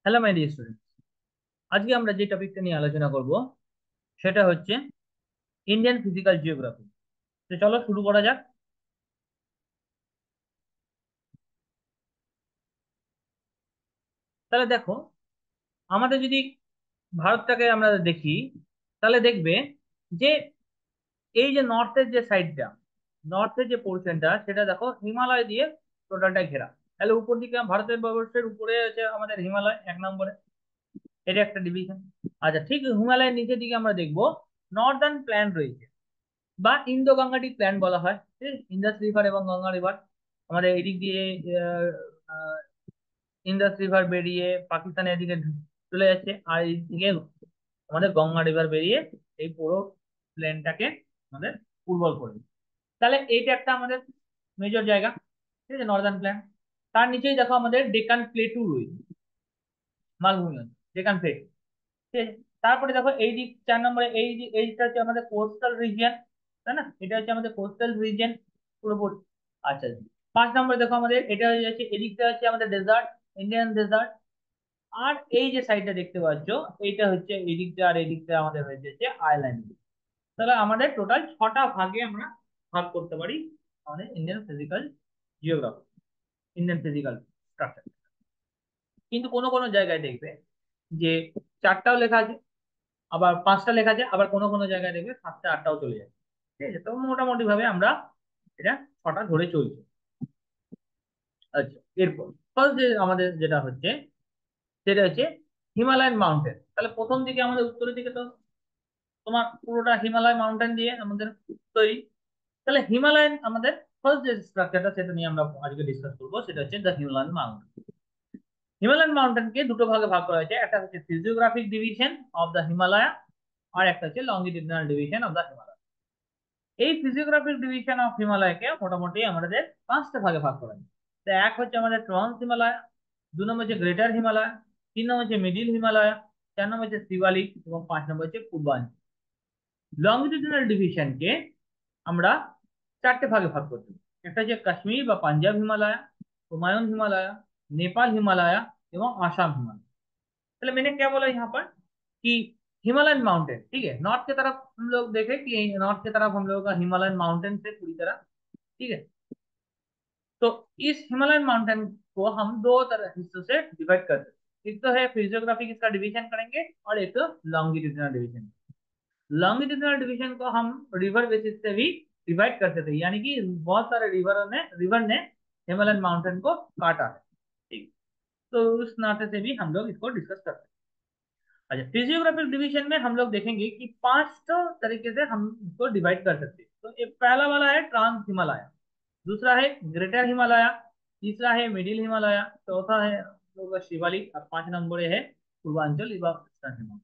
Hello my dear student, আজকে আমরা যে টপিকটা নিয়ে আলোচনা করব সেটা হচ্ছে ইন্ডিয়ান ফিজিক্যাল জিওগ্রাফি। তো চলো শুরু করা যাক। তাহলে দেখো, আমাদের যদি ভারতটাকে আমরা দেখি, তাহলে দেখবে যে এই যে নর্থের যে সাইডটা, নর্থের যে পোর্শনটা, সেটা দেখো হিমালয় দিয়ে টোটালটা ঘেরা। তাহলে উপর দিকে ভারতের বর্ষের উপরে আছে আমাদের হিমালয় এক নম্বরে, এটা একটা ডিভিশন। আচ্ছা, ঠিক হিমালয়ের নিচের দিকে আমরা দেখবো নর্দার্ন প্ল্যান রয়েছে, বা ইন্দো গঙ্গাটিক প্ল্যান বলা হয়। ঠিক আছে? ইন্দাস রিভার এবং গঙ্গা রিভার আমাদের এদিক দিয়ে আহ, আহ, ইন্দাস রিভার বেরিয়ে পাকিস্তানের এদিকে চলে যাচ্ছে, আর এইদিকে আমাদের গঙ্গা রিভার বেরিয়ে এই পুরো প্লেনটাকে আমাদের উর্বর করে দিচ্ছে। তাহলে এইটা একটা আমাদের মেজর জায়গা, ঠিক আছে, নর্দার্ন প্ল্যান। তার নিচেই দেখো আমাদের ডেকান প্লেটু রয়েছে, মালভূমি অঞ্চল, ডেকান প্লেটু। ঠিক আছে? তারপরে দেখো এই দিক 4 নম্বরে এই যে এইটা হচ্ছে আমাদের কোস্টাল রিজিয়ন, তাই না? এটা হচ্ছে আমাদের কোস্টাল রিজিয়ন পুরোপুরি। আচ্ছা, 5 নম্বরে দেখো আমাদের এটা হয়ে যাচ্ছে, এদিকটা হচ্ছে আমাদের ডেজার্ট, ইন্ডিয়ান ডেজার্ট। আর এই যে সাইডটা দেখতে পাচ্ছ, এইটা হচ্ছে এই দিকটা, আর এই দিকটা আমাদের হয়ে যাচ্ছে আইল্যান্ড। তাহলে আমাদের টোটাল 6টা ভাগে আমরা ভাগ করতে পারি আমাদের Indian physical geography, Indian physical structure. কিন্তু কোনো কোনো জায়গায় দেখবে যে 4টাও লেখা আছে, আবার 5টা লেখা আছে, আবার কোনো কোনো জায়গায় দেখবে 7টা 8টাও চলে যায়। ঠিক আছে, তো মোটামুটি ভাবে আমরা এটা 6টা ধরে চলছি। আচ্ছা, এরপর ফার্স্ট যে আমাদের যেটা হচ্ছে সেটা হচ্ছে হিমালয়ান মাউন্টেন। তাহলে প্রথম দিকে আমাদের উত্তরের দিকে তো তোমার পুরোটা হিমালয় মাউন্টেন দিয়ে আমাদের তৈরি। তাহলে হিমালয়ান আমাদের ফার্স্ট যে স্ট্রাকচারটা সেটা নিয়ে আমরা আজকে ডিসকাস করবো, সেটা হচ্ছে দ্য হিমালয়ান মাউন্টেন। হিমালয়ান মাউন্টেনকে দুটো ভাগে ভাগ করা হয়েছে, একটা হচ্ছে physiographic division of the Himalaya, আর একটা হচ্ছে longitudinal division of the Himalaya. এই ফিজিওগ্রাফিক ডিভিশন অফ হিমালয়কে মোটামুটি আমাদের 5টা ভাগে ভাগ করা যায়। তো এক হচ্ছে আমাদের ট্রান্স হিমালয়, 2 নম্বর হচ্ছে গ্রেটার হিমালয়, 3 নম্বর হচ্ছে মিডিল হিমালয়, 4 নম্বর হচ্ছে শিবালিক, এবং 5 নম্বর হচ্ছে পূর্বাঞ্চল। লংগিটিউডিনাল ডিভিশনকে আমরা 4টে ভাগে ভাগ করতে পারি। একটা হচ্ছে কাশ্মীর বা পাঞ্জাব হিমালয়, हुमायूं हिमालय, नेपाल हिमालय एवं आसाम हिमालय। चलो मैंने क्या बोला यहाँ पर कि हिमालयन माउंटेन, ठीक है, नॉर्थ की तरफ हम लोग देखें कि नॉर्थ की तरफ हम लोगों का हिमालयन माउंटेन से पूरी तरह, ठीक है। तो इस हिमालयन माउंटेन को हम दो तरह हिस्सों से डिवाइड करते हैं। एक तो है फिजियोग्राफिक, इसका डिवीजन करेंगे, और एक तो लॉन्गिट्यूडिनल डिवीजन। लॉन्गिट्यूडिनल डिवीजन को हम रिवर बेसिस से भी डिवाइड करते थे, यानी कि बहुत सारे रिवर ने हिमालयन माउंटेन को काटा है। ठीक, तो उस नाते से भी हम लोग इसको डिस्कस करते हैं। अच्छा, फिजियोग्राफिक डिवीजन में हम लोग देखेंगे कि 5 तरीके से हम इसको डिवाइड कर सकते हैं। तो एक पहला वाला है ट्रांस हिमालय, दूसरा है ग्रेटर हिमालय, तीसरा है मिडिल हिमालय, चौथा है हम लोग का शिवालिक, और 5 नंबर है Purvanchal eastern Himalaya.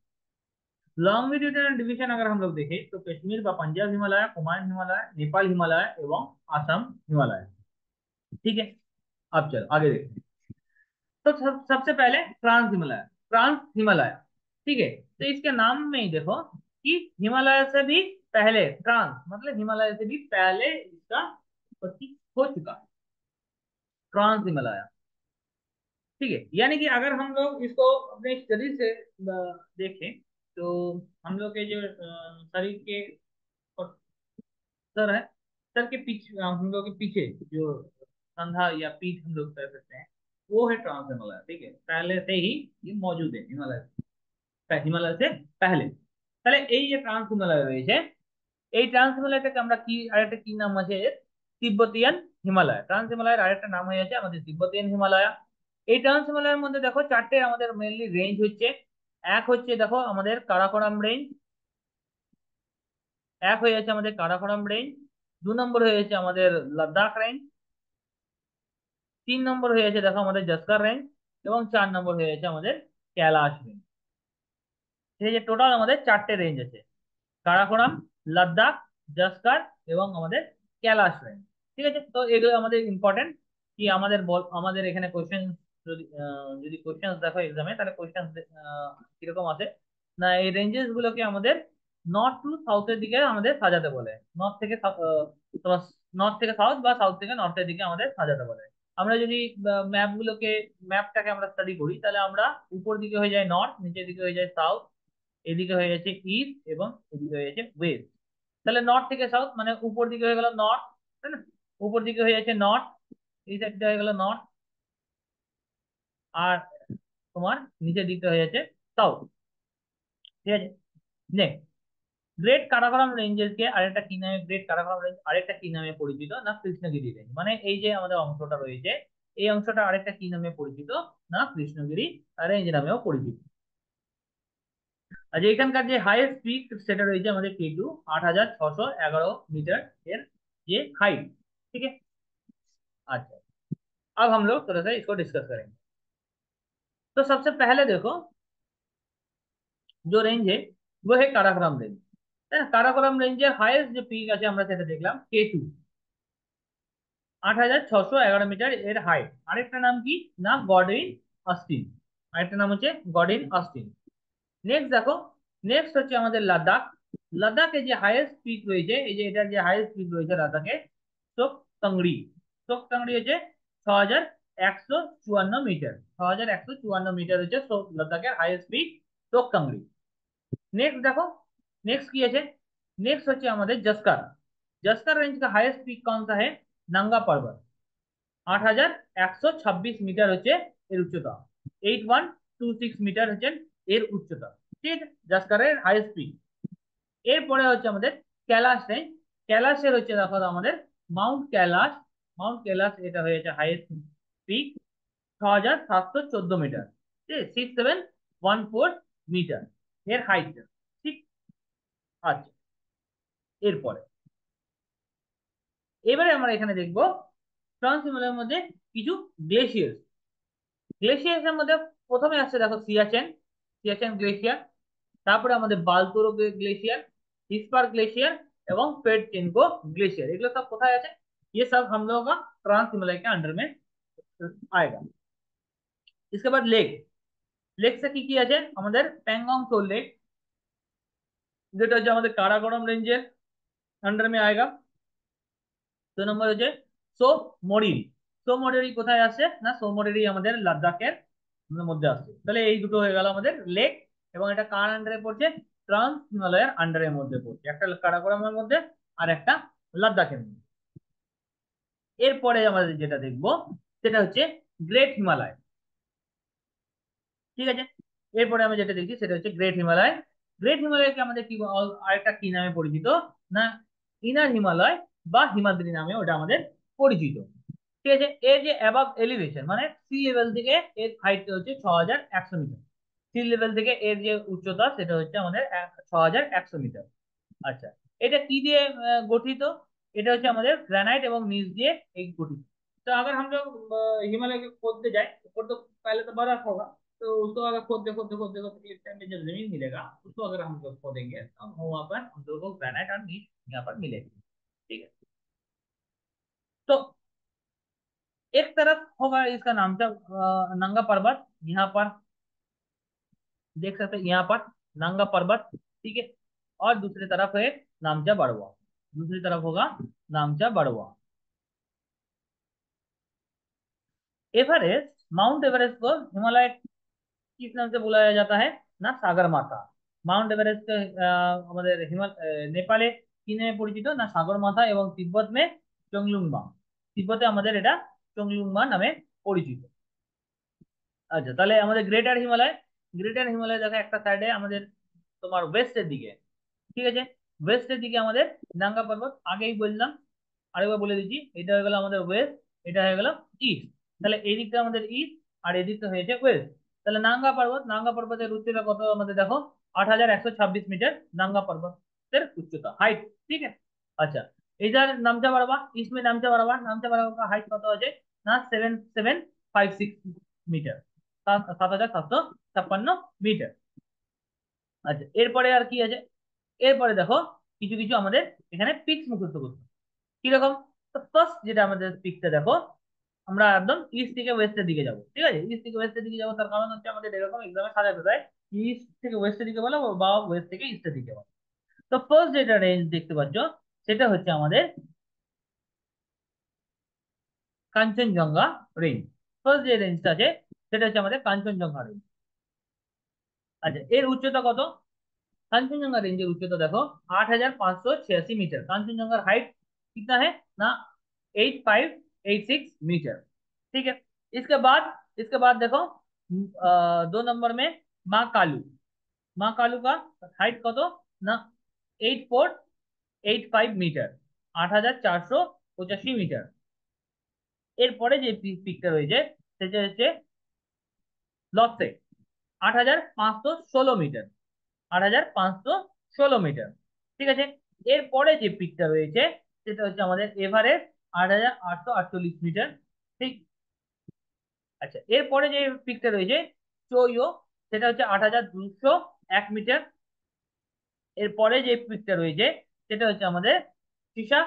Longitudinal division अगर हम लोग देखें तो कश्मीर व पंजाब हिमालय, कुमायूं हिमालय, नेपाल हिमालय एवं आसाम हिमालय। ठीक है, अब चलो आगे देखते हैं। तो सबसे पहले ट्रांस हिमालय, ट्रांस हिमालय, ठीक है। तो इसके नाम में ही देखो कि हिमालय से भी पहले, ट्रांस मतलब हिमालय से भी पहले इसका उत्पत्ति हो चुका है, ट्रांस हिमालय। ठीक है, यानी कि अगर हम लोग इसको अपने स्टडी से देखें, तो हम लोग के जो शरीर के और सर है, सर के पीछे, हम लोग के पीछे जो कंधा या पीठ हम लोग कह सकते हैं, वो है ट्रांस हिमालय। ठीक है, पहले से ही ये मौजूद है हिमालय, হিমালয় से पहले। তাহলে এই যে ট্রান্স হিমালয় রয়েছে, এই ট্রান্স হিমালয়টাকে আমরা কি আরেকটা কি নাম আছে এর? তিব্বতিয়ান হিমালয়। ট্রান্স হিমালয়ের আরেকটা নাম হয়ে যাচ্ছে আমাদের তিব্বতিয়ান হিমালয়। এই ট্রান্স হিমালয়ের মধ্যে দেখো 4টে আমাদের মেইনলি রেঞ্জ হচ্ছে। এক হচ্ছে দেখো আমাদের কারাকোরাম রেঞ্জ, এক হয়ে যাচ্ছে আমাদের কারাকোরাম রেঞ্জ, 2 নম্বর হয়ে যাচ্ছে আমাদের লাদাখ রেঞ্জ, 3 নম্বর হয়ে যাচ্ছে দেখো আমাদের জস্কর রেঞ্জ, এবং 4 নম্বর হয়ে যাচ্ছে আমাদের कैलाश রেঞ্জ। এই যে টোটাল আমাদের 4টে রেঞ্জ আছে, কারাকোরাম, লাদাখ, জস্কর এবং আমাদের कैलाश রেঞ্জ। ঠিক আছে, তো এগুলো আমাদের ইম্পর্টেন্ট। কি আমাদের আমাদের এখানে কোশ্চেন, যদি কোশ্চেন দেখো এক্সামে, তাহলে কোশ্চেন কিরকম আছে না, এই রেঞ্জেস গুলোকে আমাদের নর্থ টু সাউথের দিকে আমাদের সাজাতে বলে। নর্থ থেকে তোমার নর্থ থেকে সাউথ বা সাউথ থেকে নর্থের দিকে আমাদের সাজাতে বলে। আমরা যদি ম্যাপটাকে আমরা স্টাডি করি, তাহলে আমরা উপর দিকে হয়ে যায় নর্থ, নিচের দিকে হয়ে যায় সাউথ, এদিকে হয়ে যাচ্ছে ইস্ট এবং এদিকে হয়ে যাচ্ছে ওয়েস্ট। তাহলে নর্থ থেকে সাউথ মানে উপর দিকে হয়ে গেল নর্থ, তাই না? উপর দিকে হয়ে যাচ্ছে নর্থ, এই সাইডটা হয়ে গেল নর্থ, আর তোমার নিচের দিকটা হয়ে যাচ্ছে সাউথ। ঠিক আছে, নেক্সট, গ্রেট কারাকোরাম রেঞ্জেসকে আরেকটা কি নামে, গ্রেট কারাকোরাম রেঞ্জ আরেকটা কি নামে পরিচিত না কৃষ্ণগিরি রেঞ্জ, মানে এই যে আমাদের অংশটা রয়েছে, এই অংশটা আরেকটা কি নামে পরিচিত না কৃষ্ণগিরি রেঞ্জ নামেও পরিচিত। আর যে এখানকার যে হাইয়েস্ট পিক সেটা রয়েছে আমাদের K2, 8,611 मीटर এর যে हाइट। ठीक है, अच्छा, अब हम लोग थोड़ा सा इसको डिस्कस करेंगे। तो सबसे पहले देखो, जो रेंज है वो है काराकोरम रेंज, है ना? काराकोरम रेंजের হাইয়েস্ট যে পিক আছে আমরা সেটা দেখলাম K2, 8,611 মিটার এর হাইট। আরেকটা নাম কি না গডউইন অস্টিন, আরেকটা নাম হচ্ছে গডউইন অস্টিন। নেক্সট দেখো, নেক্সট হচ্ছে আমাদের লাদাখ। লাদাখে যে হাইয়েস্ট পিক রয়েছে, এই যে এটার যে হাইয়েস্ট পিক রয়েছে লাদাখে, সোকতাংড়ি। সোকতাংড়ি হচ্ছে 6,154 মিটার, 6,154 মিটার হচ্ছে লাদাখের হাইয়েস্ট পিক সোকতাংড়ি। नेक्स्ट देखो, नेक्स्ट की है, नेक्स्ट হচ্ছে আমাদের জস্কার। জস্কার রেঞ্জ का हाईएस्ट पीक कौन सा है? নাঙ্গা পর্বত, 8,126 মিটার হচ্ছে এর উচ্চতা, 8126 মিটার হচ্ছে এর উচ্চতা। ঠিক আছে, জস্কারের হাইয়েস্ট পিক। এরপরে হচ্ছে আমাদের कैलाश রেঞ্জ। कैलाशের হচ্ছে দেখো আমাদের মাউন্ট कैलाश, মাউন্ট कैलाश এটা হয়েছে হাইয়েস্ট পিক 6,714 মিটার, ঠিক আছে, 6714 মিটার এর হাইট। ঠিক আছে, এরপরে এবারে আমরা এখানে দেখবো ট্রান্স হিমালয়ের মধ্যে কিছু গ্লেশিয়ার। গ্লেশিয়ার্স এর মধ্যে প্রথমে আসছে দেখো সিয়াচেন, সিয়াচেন গ্লেশিয়ার, তারপরে আমাদের বালতোরো ग्लेशियर, इस्पार ग्लेशियर এবং पेटचेनको ग्लेशियर। এগুলো সব কোথায় আছে? ये सब हम लोगों का ट्रांस हिमालय के अंडर में आएगा। इसके बाद लेक, लेक से কি কি আছে আমাদের প্যাংগং সো লেক, যেটা হচ্ছে আমাদের কারাকোরাম রেঞ্জের আন্ডার মে আएगा। 2 নম্বর হচ্ছে সোমরিরি। সোমরিরি কোথায় আসছে না সোমরিরি আমাদের লাদাখের মধ্যে আসছে। তাহলে এই দুটো হয়ে গেল আমাদের লেক, এবং এটা কার আন্ডারে পড়ছে? ট্রান্স হিমালয়ের আন্ডারের মধ্যে পড়ছে, একটা কারাকোরামের মধ্যে আর একটা লাদাখের মধ্যে। এরপরে আমাদের যেটা দেখবো সেটা হচ্ছে গ্রেট হিমালয়। ঠিক আছে, এরপরে আমরা যেটা দেখছি সেটা হচ্ছে গ্রেট হিমালয়। গ্রেট হিমালয়কে আমাদের কি আরেকটা কি নামে পরিচিত না ইনার হিমালয় বা হিমাদ্রি নামে ওটা আমাদের পরিচিত। ঠিক আছে, এর যে অ্যাবাভ এলিভেশন মানে সি লেভেল থেকে এর হাইটটা হচ্ছে 6,100 মিটার। সি লেভেল থেকে এর যে উচ্চতা সেটা হচ্ছে আমাদের 6,100 মিটার। আচ্ছা, এটা কি দিয়ে গঠিত? এটা হচ্ছে আমাদের ग्रेनाइट এবং नीज দিয়ে এই गठित। तो अगर हम लोग हिमालय को खोदते जाए, ऊपर तो पहले तो बर्फ होगा, तो उसको अगर खोदते खोदते खोदते खोदते एक टाइम में जब जमीन मिलेगा उसको अगर हम लोग खोदेंगे तो वहां पर हम लोग को ग्रेनाइट और नीज यहाँ पर मिलेगी। ठीक है, तो एक तरफ होगा इसका नामचा नंगा पर्वत, यहाँ पर देख सकते हैं, यहाँ पर नंगा पर्वत। ठीक है, और दूसरी तरफ है नामचा बड़वा, दूसरी तरफ होगा नामचा बड़वा। एवरेस्ट, माउंट एवरेस्ट को हिमालय किस नाम से बुलाया जाता है ना सागर माथा। माउंट एवरेस्ट আমাদের নেপালে কি নামে পরিচিত না সাগর মাথা, এবং তিব্বত মে চংলুংমা, তিব্বতে আমাদের এটা চংলুংমা নামে পরিচিত। আচ্ছা, তাহলে আমাদের গ্রেটার হিমালয়, গ্রেটার হিমালয় দেখো একটা সাইডে আমাদের তোমার ওয়েস্টের দিকে। ঠিক আছে, ওয়েস্টের দিকে আমাদের নাঙ্গা পর্বত, আগেই বললাম, আরেকবার বলে দিচ্ছি, এটা হয়ে গেল আমাদের ওয়েস্ট, এটা হয়ে গেল ইস্ট। তাহলে এই দিকটা আমাদের ইস্ট আর এই দিকটা হয়েছে ওয়েস্ট। তাহলে নাঙ্গা পর্বত, নাঙ্গা পর্বতের উচ্চতা কত আমাদের দেখো 8,126 মিটার नांगा पर्वत उच्चता हाइट। ठीक है, अच्छा, इधर नामचा बड़वा, इसमें नामचा बड़वा, नामचा बड़वा का हाइट कत আছে না 7756 মিটার, 7,756 মিটার। আচ্ছা, এরপরে আর কি আছে? এরপরে দেখো কিছু কিছু আমাদের এখানে পিক্স মুখস্থ করতে হবে। কিরকম? তো ফার্স্ট যেটা আমাদের পিকটা দেখো, আমরা একদম ইস্ট থেকে ওয়েস্টের দিকে যাব। ঠিক আছে, ইস্ট থেকে ওয়েস্টের দিকে যাবো তার কারণ হচ্ছে আমাদের এরকম এক্সামে সাজাতে দেয় ইস্ট থেকে ওয়েস্টের দিকে বলো বা ওয়েস্ট থেকে ইস্টের দিকে বলো। তো ফার্স্ট যেটা রেঞ্জ দেখতে পাচ্ছ সেটা হচ্ছে আমাদের কাঞ্চনজঙ্ঘা রেঞ্জ। ফার্স্ট যে রেঞ্জটা আছে সেটা হচ্ছে আমাদের কাঞ্চনজঙ্ঘা রেঞ্জ। আচ্ছা, এর উচ্চতা কত? कांचनजंगा रेंज की उच्चता देखो 8,586 मीटर। कांचनजंगा हाइट कितना है ना? 8,586 मीटर। ठीक है। इसके बाद देखो 2 नंबर में माँ कालू। माँ कालू का हाइट कत ना? 8,485 मीटर, 8,485 मीटर। এরপরে যে পিকটা রয়েছে সেটা হচ্ছে লর্ডসে, 8,516 মিটার, 8,516 মিটার। ঠিক আছে। এরপরে যে পিকটা রয়েছে সেটা হচ্ছে আমাদের এভারেস্ট, 8,848 মিটার। ঠিক। আচ্ছা, এরপরে যে পিকটা রয়েছে চোইও, সেটা হচ্ছে 8,201 মিটার। এরপরে যে পিকটা রয়েছে সেটা হচ্ছে আমাদের সীসা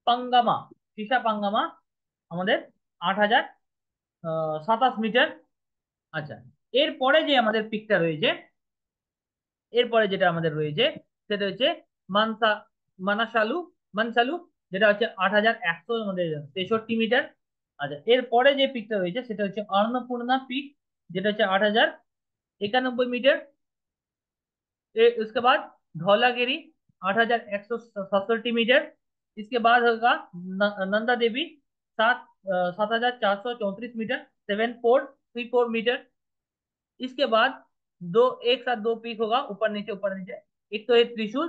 পাঙ্গামা। সীসা পাঙ্গামা আমাদের 8,027 মিটার। আচ্ছা, এরপরে যে আমাদের পিকটা রয়েছে, এরপরে যেটা আমাদের রয়েছে সেটা হচ্ছে মানসা মানাসালু মানসালু, যেটা হচ্ছে 8,100 আমাদের 63 মিটার। আচ্ছা, এরপরে যে পিকটা রয়েছে সেটা হচ্ছে अन्नपूर्णा पिक, যেটা हচ্ছে 8,091 मीटर। उसके बाद धौलागिरी 8,167 मीटर। इसके बाद होगा नंदा देवी 7,434 मीटर, 7,434 मीटर। इसके बाद दो एक साथ दो पीक होगा, ऊपर नीचे ऊपर नीचे। एक तो है त्रिशूल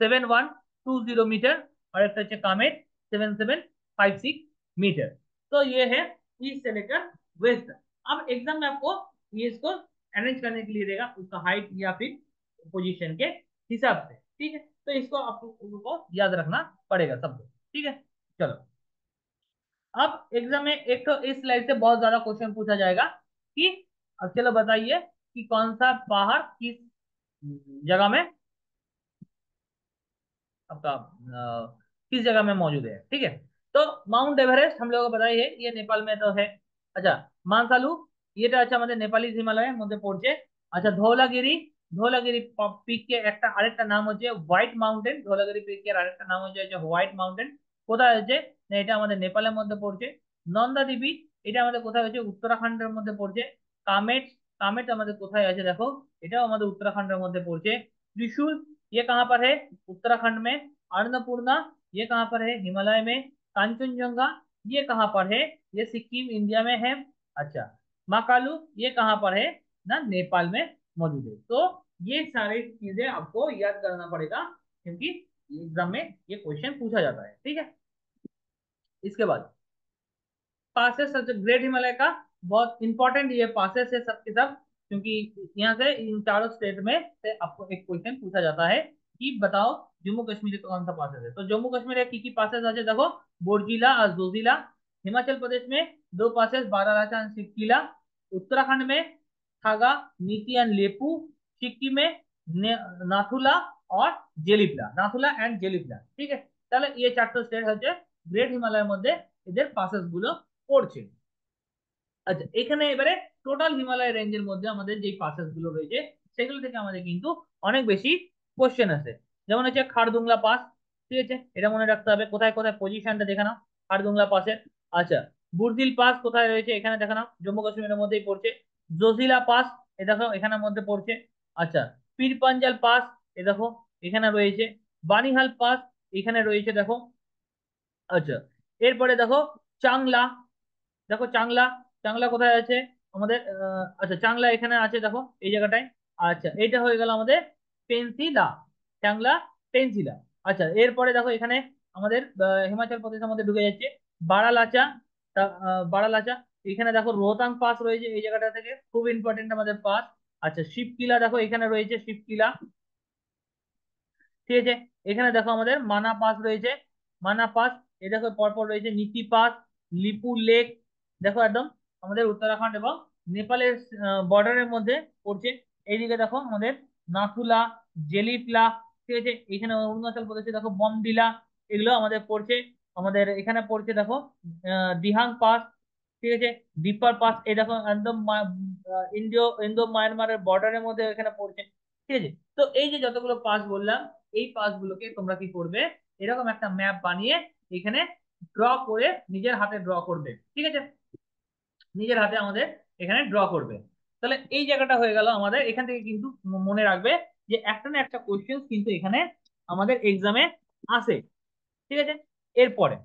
7,120 मीटर, और एक तो कामेट 7,756 मीटर। तो ये है ईस्ट से लेकर वेस्ट तक। अब एग्जाम में आपको ये इसको अरेंज करने के लिए देगा, उसका हाइट या फिर पोजीशन के हिसाब से। ठीक है, तो इसको आपको याद रखना पड़ेगा सबको। ठीक है। चलो, अब एग्जाम में एक तो इस स्लाइड से बहुत ज्यादा क्वेश्चन पूछा जाएगा कि अब चलो बताइए कि कौन सा पहाड़ किस जगह में आपका किस जगह में मौजूद है। ठीक है। तो माउंट एवरेस्ट हम लोगों को बताइए है, ये नेपाल में तो है। अच्छा, मानसालू এটা আছে আমাদের নেপালি হিমালয়ের মধ্যে পড়ছে। আচ্ছা, ধৌলাগিরি, ধৌলাগিরি পিকের একটা আরেকটা নাম হচ্ছে হোয়াইট মাউন্টেন। ধৌলাগিরি পিকের আরেকটা নাম হচ্ছে হোয়াইট মাউন্টেন। কোথায় আছে না? এটা আমাদের নেপালের মধ্যে পড়ছে। নন্দা দেবী, এটা আমাদের কোথায় হচ্ছে? উত্তরাখণ্ডের মধ্যে পড়ছে। कामेट, कामेट আমাদের কোথায় আছে দেখো, এটাও আমাদের উত্তরাখণ্ডের মধ্যে পড়ছে। त्रिशूल, ये कहाँ पर है? उत्तराखंड में। अन्नपूर्णा, ये कहाँ पर है? हिमालय में। कांचनजंगा, ये कहाँ पर है? ये सिक्किम इंडिया में है। अच्छा, महाकालू, ये कहाँ पर है ना? नेपाल में मौजूद है। तो ये सारी चीजें आपको याद करना पड़ेगा, क्योंकि एग्जाम में ये क्वेश्चन पूछा जाता है। ठीक है। इसके बाद पासेस, सबसे ग्रेट हिमालय का बहुत इंपॉर्टेंट ये पासेस है सबके सब, क्योंकि यहाँ से इन चारों स्टेट में से आपको एक क्वेश्चन पूछा जाता है कि बताओ जम्मू कश्मीर का कौन सा पासेस है। तो जम्मू कश्मीर की पासेस আছে देखो, बोरजिला और जोजिला। हिमाचल प्रदेश में दो पासेस, बारालाचा और शिवकिला। उत्तराखंड में थागा, नीति एंड लेपू। सिक्किम में नाथुला और জেলিপলা, নাথুলা এন্ড জেলিপলা। ঠিক আছে। তাহলে এই চারটি স্টেট হচ্ছে গ্রেট হিমালয়ের মধ্যে এদের পাসেস গুলো পড়ছে। আচ্ছা, এখানে এবারে টোটাল হিমালয় রেঞ্জের মধ্যে আমাদের যে পাসেস গুলো রয়েছে সেগুলো থেকে আমাদের কিন্তু অনেক বেশি কোশ্চেন আছে। যেমন হচ্ছে খারদুংলা পাস। ঠিক আছে, এটা মনে রাখতে হবে। কোথায় কোথায় পজিশনটা দেখে নাও খারদুংলা পাসের। আচ্ছা, বুরদিল পাস কোথায় রয়েছে? এখানে দেখে নাও, জম্মু কাশ্মীরের মধ্যেই পড়ছে। জোজিলা পাস, এ দেখো এখানের মধ্যে পড়ছে। আচ্ছা, পীর পাঞ্জাল পাস, এ দেখো এখানে রয়েছে। বানিহাল পাস এখানে রয়েছে দেখো। আচ্ছা, এরপরে দেখো চাংলা, দেখো চাংলা, চাংলা কোথায় আছে আমাদের? আচ্ছা, চাংলা এখানে আছে দেখো এই জায়গাটায়। আচ্ছা, এটা হয়ে গেল আমাদের পেন্সিলা, চাংলা পেন্সিলা। আচ্ছা, এরপরে দেখো এখানে আমাদের হিমাচল প্রদেশের মধ্যে ঢুকে যাচ্ছে বারালাচা। বারালাচা, এখানে দেখো রোহতাং পাস রয়েছে এই জায়গাটা থেকে, খুব ইম্পর্টেন্ট আমাদের পাস। আচ্ছা, শিবকিলা দেখো এখানে রয়েছে শিবকিলা। ঠিক আছে। এখানে দেখো আমাদের মানা পাস রয়েছে, মানা পাস। এই দেখো পরপর রয়েছে নীতি পাস, লিপু লেক। দেখো একদম আমাদের উত্তরাখণ্ড এবং নেপালের বর্ডারের মধ্যে পড়ছে। এইদিকে দেখো আমাদের নাথুলা, জেলিপলা। ঠিক আছে। এখানে অরুণাচল প্রদেশে দেখো বমডিলা, এগুলো আমাদের পড়ছে। আমাদের এখানে পড়ছে দেখো দিহাং পাস। ঠিক আছে, দীপার পাস, এই দেখো একদম ইন্ডিও ইন্দো মায়ানমারের বর্ডারের মধ্যে এখানে পড়ছে। ঠিক আছে। তো এই যে যতগুলো পাস বললাম, এই পাস গুলোকে তোমরা কি করবে? এরকম একটা ম্যাপ বানিয়ে এখানে ড্র করে নিজের হাতে ড্র করবে, ঠিক আছে, নিজের হাতে আমাদের এখানে ড্র করবে। তাহলে এই জায়গাটা হয়ে গেল আমাদের। এখান থেকে কিন্তু মনে রাখবে যে একটা না একটা কোশ্চেন কিন্তু এখানে আমাদের এক্সামে আসে, ঠিক আছে। এরপরে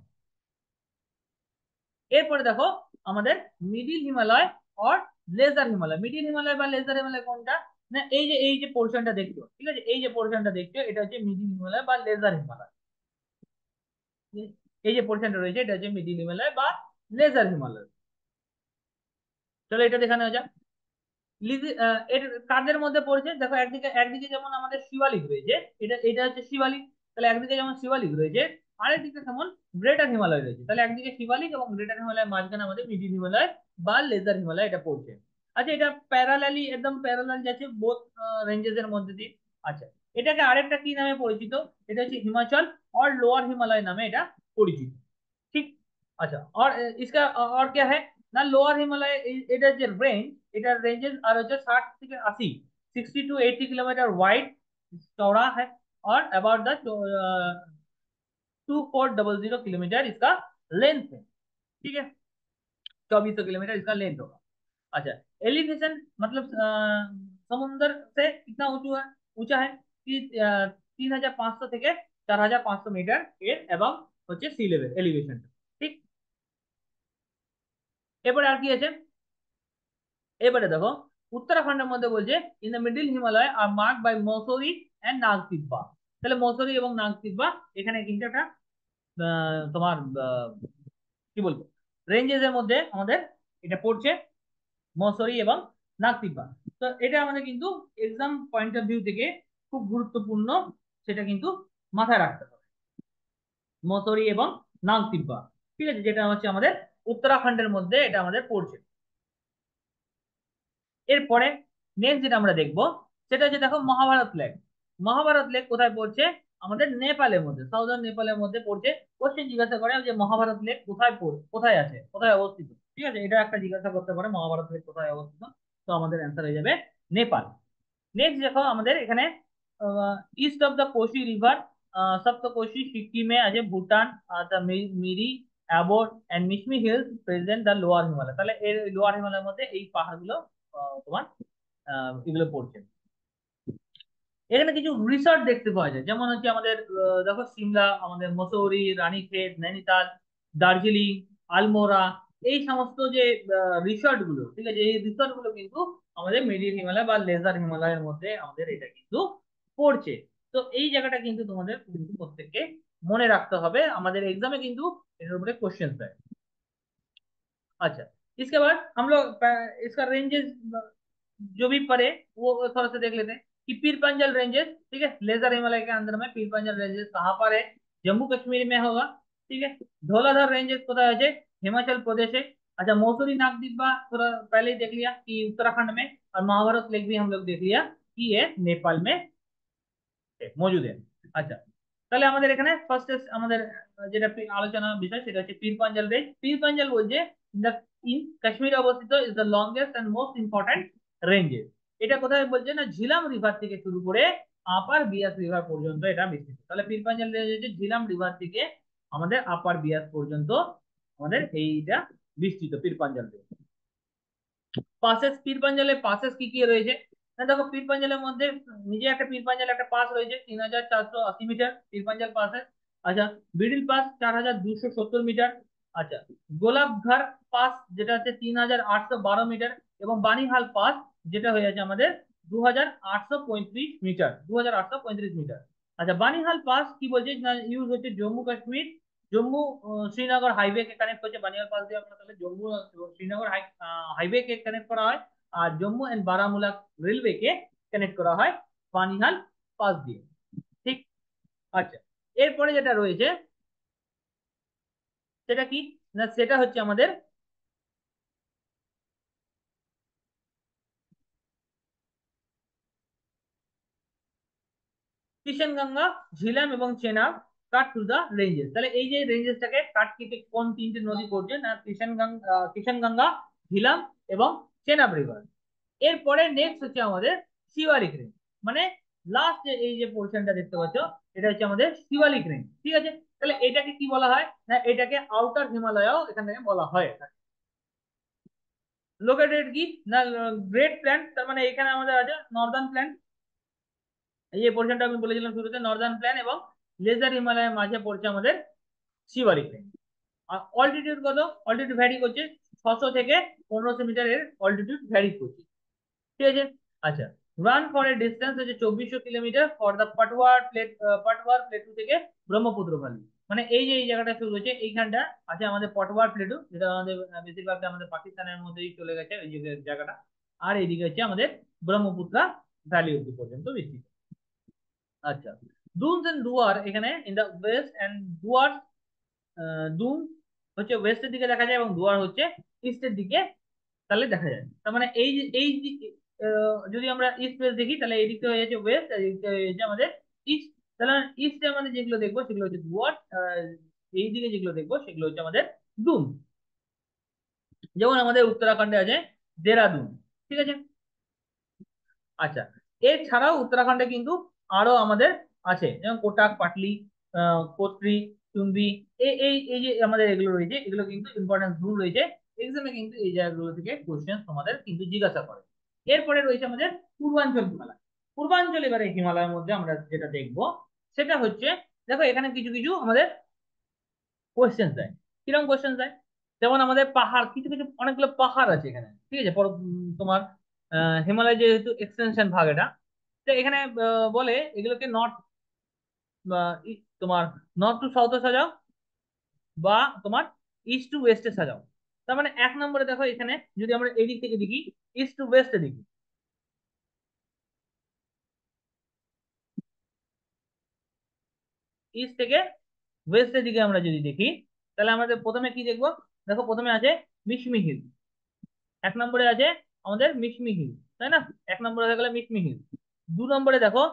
এরপরে দেখো আমাদের মিডিল হিমালয় আর লেজার হিমালয়। মিডিল হিমালয় বা লেজার হিমালয় কোনটা? না এই যে পোর্শনটা দেখছো, ঠিক আছে, এই যে পোর্শনটা দেখছো এটা হচ্ছে মিডিল হিমালয় বা লেজার হিমালয়। এই যে পোর্শনটা রয়েছে এটা হচ্ছে মিডিল হিমালয় বা লেজার হিমালয়। চলো এটা দেখানো যাক। এর কাদের মধ্যে পড়ছে দেখো, একদিকে একদিকে যেমন আমাদের শিবালিক রয়েছে, এটা এটা হচ্ছে শিবালিক। তাহলে একদিকে যেমন শিবালিক রয়েছে, আরেকদিকে যেমন গ্রেটার হিমালয় রয়েছে। তাহলে একদিকে শিবালিক এবং গ্রেটার হিমালয়ের মাঝখানে আমাদের মিডিল হিমালয় বা লেজার হিমালয় এটা পড়ছে। আচ্ছা, এটা প্যারালালি একদম প্যারালাল যাচ্ছে বোথ রেঞ্জেস এর মধ্যে দিয়ে। আচ্ছা, এটাকে আরেকটা কি নামে পরিচিত? এটা হচ্ছে হিমাচল और लोअर हिमालय नामे এটা পরিচিত, ঠিক। अच्छा, और इसका और क्या है না, লোয়ার হিমালয় এটার যে রেঞ্জ, এটার রেঞ্জেস আর হচ্ছে 60 থেকে 80, 60 to 80 किलोमीटर वाइड चौड़ा है। और अबाउट द 2400 किलोमीटर इसका लेंथ है, ठीक है, 2400 किलोमीटर इसका लेंथ होगा। अच्छा, एलिवेशन मतलब समुद्र से कितना ऊंचा है? ऊंचा है कि 3500 থেকে 4500 মিটার এর এবং হচ্ছে সি লেভেল এলিভেশন, ঠিক। এরপরে আর কি আছে? এবারে দেখো উত্তরাখণ্ডের মধ্যে বলছে in the middle Himalaya are mark by Mussoorie and Nagtibba. তাহলে মসৌরি এবং নাগতিব্বা এখানে কিন্তু একটা তোমার কি বলবো রেঞ্জেস এর মধ্যে আমাদের এটা পড়ছে, মসৌরি এবং নাগতিব্বা। তো এটা আমাদের কিন্তু এক্সাম পয়েন্ট অফ ভিউ থেকে খুব গুরুত্বপূর্ণ, সেটা কিন্তু মাথায় রাখতে হবে, মসৌরি এবং নাগতিব্বা, ঠিক আছে, যেটা হচ্ছে আমাদের উত্তরাখণ্ডের মধ্যে এটা আমাদের পড়ছে। এরপরে নেক্সট যেটা আমরা দেখবো সেটা হচ্ছে দেখো মহাভারত লেক। মহাভারত লেক কোথায় পড়ছে? আমাদের নেপালের মধ্যে, সাউদার্ন নেপালের মধ্যে পড়ছে। কোশ্চেন জিজ্ঞাসা করে যে মহাভারত লেক কোথায় কোথায় আছে, কোথায় অবস্থিত, ঠিক আছে, এটা একটা জিজ্ঞাসা করতে পারে মহাভারত লেক কোথায় অবস্থিত। তো আমাদের অ্যান্সার হয়ে যাবে নেপাল। নেক্সট দেখো আমাদের এখানে east of the Kosi river, Saptakoshi সিকিমে আছে, Bhutan, the Miri, Abor and Mishmi hills present the lower Himalaya. তাহলে এর লোয়ার হিমালয়ের মধ্যে এই পাহাড়গুলো তোমার এগুলো পড়ছে। এখানে কিছু রিসর্ট দেখতে পাওয়া যায়, যেমন হচ্ছে আমাদের দেখো সিমলা, আমাদের মসৌরি, রানীক্ষেত, নৈনিতাল, দার্জিলিং, আলমোড়া, এই সমস্ত যে রিসর্ট গুলো, ঠিক আছে, এই রিসর্ট গুলো কিন্তু আমাদের মিডিল হিমালয় বা লেজার হিমালয়ের মধ্যে আমাদের এটা কিন্তু পড়ছে। তো এই জায়গাটা কিন্তু তোমাদের কিন্তু প্রত্যেককে মনে রাখতে হবে, আমাদের एग्जाम কিন্তু এর উপরে কোশ্চেन দেয়। अच्छा, इसके बाद हम लोग इसका रेंजेस जो भी पढ़े वो थोड़ा सा देख लेते हैं कि पीर पंजल रेंजेस, ठीक है, लेजर हिमालय के अंदर में पीर पंजल रेंजेस कहाँ पर है? जम्मू कश्मीर में होगा, ठीक है। धौलाधर रेंजेस कोথায় আছে? हिमाचल प्रदेश है। अच्छा, मौसूरी नागदिब्बा थोड़ा पहले ही देख लिया कि उत्तराखंड में, और महाभारत लेक भी हम लोग देख लिया कि ये नेपाल में মজুদ है। আচ্ছা, তাহলে আমাদের এখানে ফার্স্ট আমাদের যেটা আলোচনা বিষয় সেটা হচ্ছে পীর পাঞ্জাল রেঞ্জ। পীর পাঞ্জাল বলছে ইন কাশ্মীরে অবস্থিত, is the longest and most important ranges. এটা কোথায় বলছে না, ঝিলাম রিভার থেকে শুরু করে আপার বিয়াস রিভার পর্যন্ত এটা বিস্তৃত। তাহলে পীর পাঞ্জাল রেঞ্জ হচ্ছে ঝিলাম রিভার থেকে আমাদের আপার বিয়াস পর্যন্ত আমাদের এইটা বিস্তৃত পীর পাঞ্জাল রেঞ্জ। পাসেস, পীর পাঞ্জালের পাসেস কি কি রয়েছে? না দেখো, পীর পাঞ্জালের মধ্যে নিজে একটা পীর পাঞ্জাল একটা পাস রয়েছে 3480 মিটার পীর পাঞ্জাল পাসেস। আচ্ছা, বিডিল পাস 4270 মিটার। আচ্ছা, গোলাপঘর পাস যেটা হচ্ছে 3812 মিটার, এবং বানিহাল পাস যেটা হয়ে যাচ্ছে আমাদের 2835 মিটার, 2835 মিটার। আচ্ছা, বানিহাল পাস কি বলছে না, ইউজ হচ্ছে জম্মু কাশ্মীর, জম্মু শ্রীনগর হাইওয়ে কে কানেক্ট করছে বানিয়াল পাস দিয়ে। আপনার তাহলে জম্মু শ্রীনগর হাইওয়ে কে কানেক্ট করা হয়, আর জম্মু এন্ড বারামুলা রেলওয়ে কে কানেক্ট করা হয় বানিহাল পাস দিয়ে, ঠিক। আচ্ছা, এরপরে যেটা রয়েছে সেটা কি না, সেটা হচ্ছে আমাদের কিষানগঙ্গা, ঝিলাম এবং চেনাব কাট থ্রু দা রেঞ্জেস। তাহলে এই যে রেঞ্জেসটাকে কাট কেটে কোন তিনটে নদী পড়ছে না, কিষানগঙ্গা, ঝিলাম এবং চেনাব রিভার। এরপরে নেক্সট হচ্ছে আমাদের শিবালিক রেঞ্জ, মানে লাস্ট এই যে পোর্শনটা দেখতে পাচ্ছ এটা হচ্ছে আমাদের শিবালিক রেঞ্জ। ঠিক আছে, তাহলে এটাকে কি বলা হয় না, এটাকে আউটার হিমালয়ও এখান থেকে বলা হয়। লোকেটেড কি না, গ্রেট প্ল্যান্ট, তার মানে এখানে আমাদের আছে নর্দার্ন প্ল্যান্ট। এই যে পোর্শনটা আমি বলেছিলাম শুরুতে, নর্দার্ন প্ল্যান এবং লেজার হিমালয়ের মাঝে পড়ছে আমাদের শিবালিক রেঞ্জ। আর অল্টিটিউড কত, অল্টিটিউড ভ্যারি করছে 600 থেকে 1500 মিটারের অল্টিটিউড ভ্যারি করছে। ঠিক আছে। আচ্ছা, রান ফর এ ডিস্টেন্স হচ্ছে 2400 কিলোমিটার ফর দা পাটওয়ার প্লেটু থেকে ব্রহ্মপুত্র ভ্যালি। মানে এই যে এই জায়গাটা শুরু হচ্ছে এইখানটা আছে আমাদের পটওয়ার প্লেটু, যেটা আমাদের বেশিরভাগটা আমাদের পাকিস্তানের মধ্যেই চলে গেছে এই যে জায়গাটা। আর এইদিকে হচ্ছে আমাদের ব্রহ্মপুত্রা ভ্যালি অব্দি পর্যন্ত বিস্তৃত। আচ্ছা, দুনস এন্ড ডুয়ার এখানে ইন দা ওয়েস্ট এন্ড ডুয়ার, দুন হচ্ছে ওয়েস্টের দিকে দেখা যায় এবং ডুয়ার হচ্ছে ইস্টের দিকে তাহলে দেখা যায়। তার মানে এই যে যদি আমরা ইস্ট ওয়েস্ট দেখি তাহলে এই দিকটা হয়ে যাচ্ছে ওয়েস্ট, আর এই দিকটা হয়ে যাচ্ছে আমাদের ইস্ট। তাহলে ইস্টে আমাদের যেগুলো দেখবো সেগুলো হচ্ছে ডুয়ার, এই দিকে যেগুলো দেখবো সেগুলো হচ্ছে আমাদের দুন। যেমন আমাদের উত্তরাখণ্ডে আছে দেরাদুন। ঠিক আছে। আচ্ছা, এছাড়াও উত্তরাখণ্ডে কিন্তু আরো আমাদের আছে, যেমন কোটাক, পাটলি, কোটরি, চুনবি, এই এই এই যে আমাদের এগুলো রয়েছে, এগুলো কিন্তু ইম্পর্টেন্স রুল রয়েছে। এক্সামে কিন্তু এই জায়গাগুলো থেকে কোশ্চেন তোমাদের কিন্তু জিজ্ঞাসা করে। এরপরে রয়েছে আমাদের পূর্বাঞ্চল হিমালয়। পূর্বাঞ্চল এবারে হিমালয়ের মধ্যে আমরা যেটা দেখবো সেটা হচ্ছে, দেখো এখানে কিছু কিছু আমাদের কোশ্চেন দেয়। কিরকম কোশ্চেন দেয়, যেমন আমাদের পাহাড়, কিছু কিছু অনেকগুলো পাহাড় আছে এখানে। ঠিক আছে, তোমার হিমালয় যেহেতু এক্সটেনশন ভাগ এটা, তো এখানে বলে এগুলোকে নর্থ, তোমার নর্থ টু সাউথে সাজাও বা তোমার ইস্ট টু ওয়েস্টে সাজাও। তার মানে এক নম্বরে দেখো এখানে যদি আমরা এদিক থেকে দেখি, ইস্ট টু ওয়েস্টে দেখি, ইস্ট থেকে ওয়েস্টের দিকে আমরা যদি দেখি, তাহলে আমাদের প্রথমে কি দেখবো, দেখো প্রথমে আছে মিশমি হিল। এক নম্বরে আছে আমাদের মিশমি হিল, তাই না? এক নম্বরে হয়ে গেল মিশমি হিল। দু নম্বরে দেখো